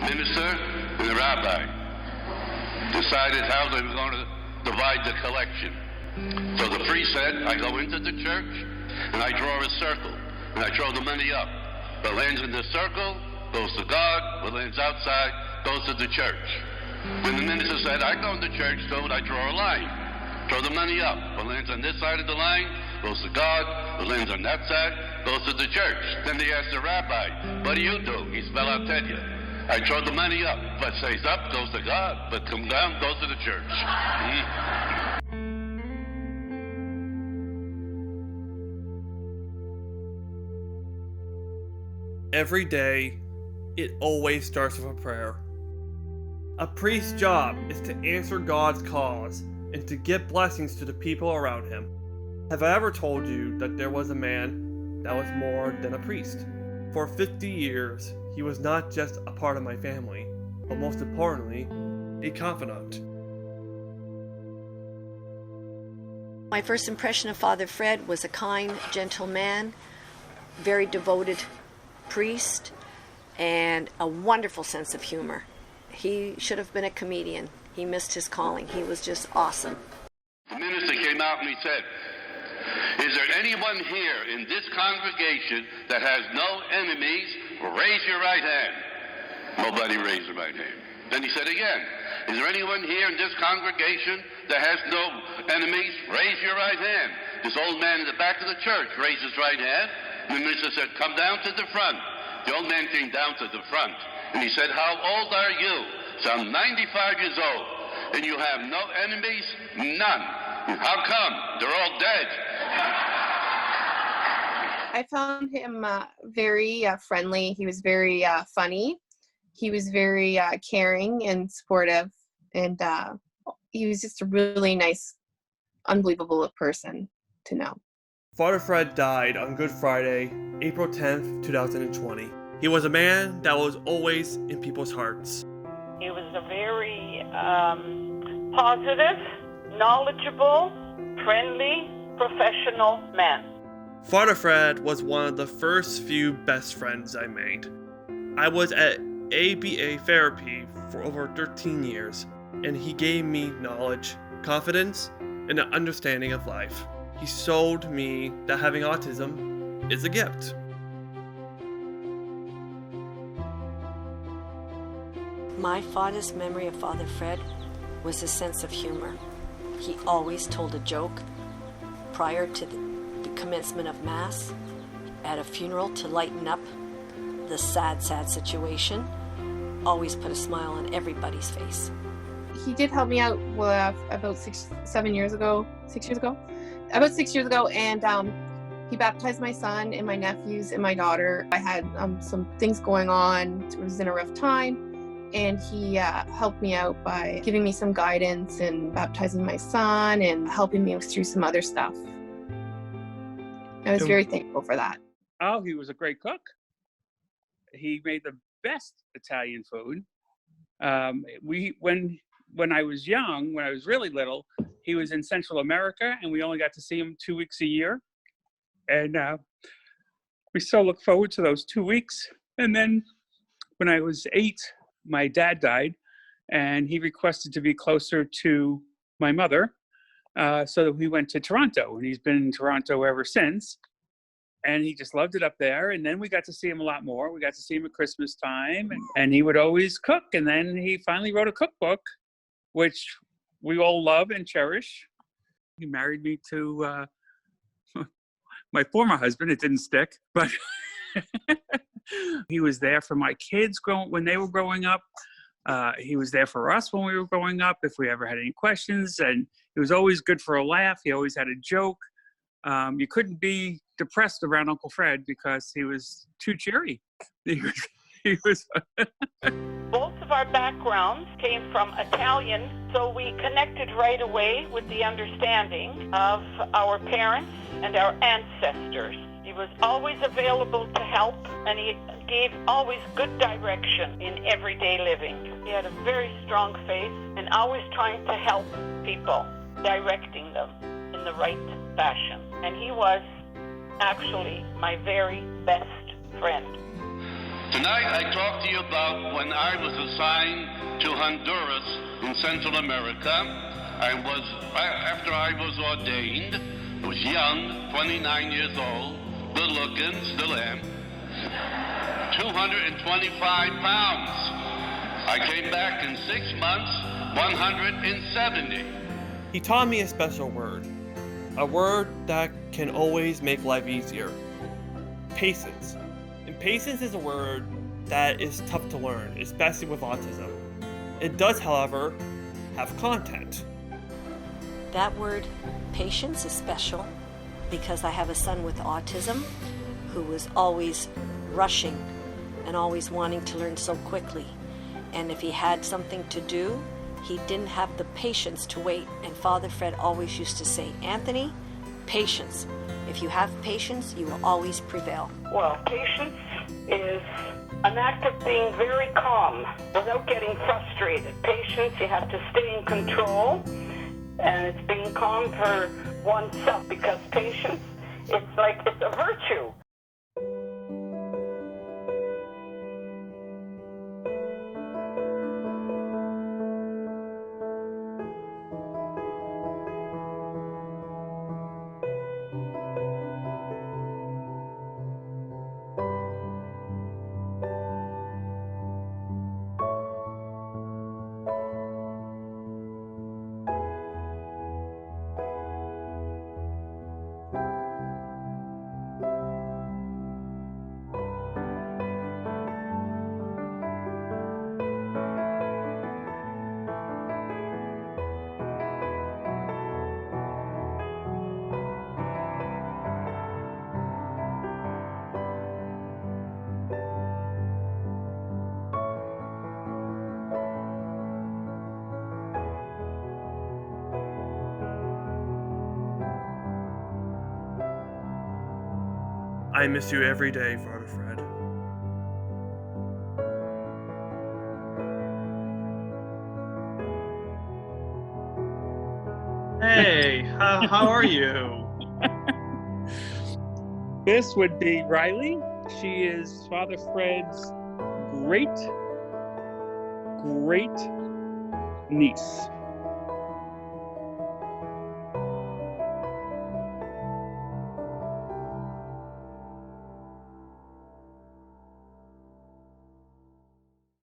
minister and the rabbi decided how they were going to divide the collection. So the priest said, I go into the church and I draw a circle and I throw the money up. What lands in the circle goes to God, what lands outside goes to the church. Then the minister said, I go into church too and I draw a line. Throw the money up. What lands on this side of the line goes to God, what lands on that side goes to the church. Then they asked the rabbi, what do? He said, well, I'll tell you. I throw the money up. What stays up goes to God, but come down goes to the church. Every day, it always starts with a prayer. A priest's job is to answer God's cause and to give blessings to the people around him. Have I ever told you that there was a man that was more than a priest? For 50 years, he was not just a part of my family, but most importantly, a confidant. My first impression of Father Fred was a kind, gentle man, very devoted priest, and a wonderful sense of humor. He should have been a comedian. He missed his calling. He was just awesome. The minister came out and he said, is there anyone here in this congregation that has no enemies? Raise your right hand. Nobody raised the right hand. Then he said again, is there anyone here in this congregation that has no enemies? Raise your right hand. This old man in the back of the church raised his right hand. And the minister said, come down to the front. The old man came down to the front. And he said, how old are you? So I'm 95 years old. And you have no enemies? None. How come? They're all dead. I found him very friendly. He was very funny. He was very caring and supportive. And he was just a really nice, unbelievable person to know. Father Fred died on Good Friday, April 10th, 2020. He was a man that was always in people's hearts. He was a very positive, knowledgeable, friendly, professional man. Father Fred was one of the first few best friends I made. I was at ABA therapy for over 13 years, and he gave me knowledge, confidence, and an understanding of life. He showed me that having autism is a gift. My fondest memory of Father Fred was his sense of humor. He always told a joke prior to the commencement of Mass, at a funeral to lighten up the sad situation. Always put a smile on everybody's face. He did help me out about 6 years ago, and he baptized my son and my nephews and my daughter. I had some things going on. It was in a rough time, and he helped me out by giving me some guidance and baptizing my son and helping me through some other stuff. I was very thankful for that. Oh, he was a great cook. He made the best Italian food. When I was young, when I was really little, he was in Central America, and we only got to see him 2 weeks a year. And we so look forward to those 2 weeks. And then when I was 8, my dad died, and he requested to be closer to my mother. So that we went to Toronto, and he's been in Toronto ever since. And he just loved it up there. And then we got to see him a lot more. We got to see him at Christmas time, and he would always cook. And then he finally wrote a cookbook, which we all love and cherish. He married me to my former husband. It didn't stick, but he was there for my kids when they were growing up. He was there for us when we were growing up, if we ever had any questions. And he was always good for a laugh. He always had a joke. You couldn't be depressed around Uncle Fred because he was too cheery. He was Both of our backgrounds came from Italian, so we connected right away with the understanding of our parents and our ancestors. He was always available to help, and he gave always good direction in everyday living. He had a very strong faith and always trying to help people, directing them in the right fashion. And he was actually my very best friend. Tonight I talk to you about when I was assigned to Honduras in Central America. After I was ordained, I was young, 29 years old, good looking, still am, 225 pounds. I came back in 6 months, 170. He taught me a special word. A word that can always make life easier. Patience. And patience is a word that is tough to learn, especially with autism. It does, however, have content. That word, patience, is special because I have a son with autism who was always rushing and always wanting to learn so quickly. And if he had something to do, he didn't have the patience to wait. And Father Fred always used to say, Anthony, patience. If you have patience, you will always prevail. Well, patience is an act of being very calm without getting frustrated. Patience, you have to stay in control, and it's being calm for oneself, because patience, it's a virtue. I miss you every day, Father Fred. Hey, how are you? This would be Riley. She is Father Fred's great niece.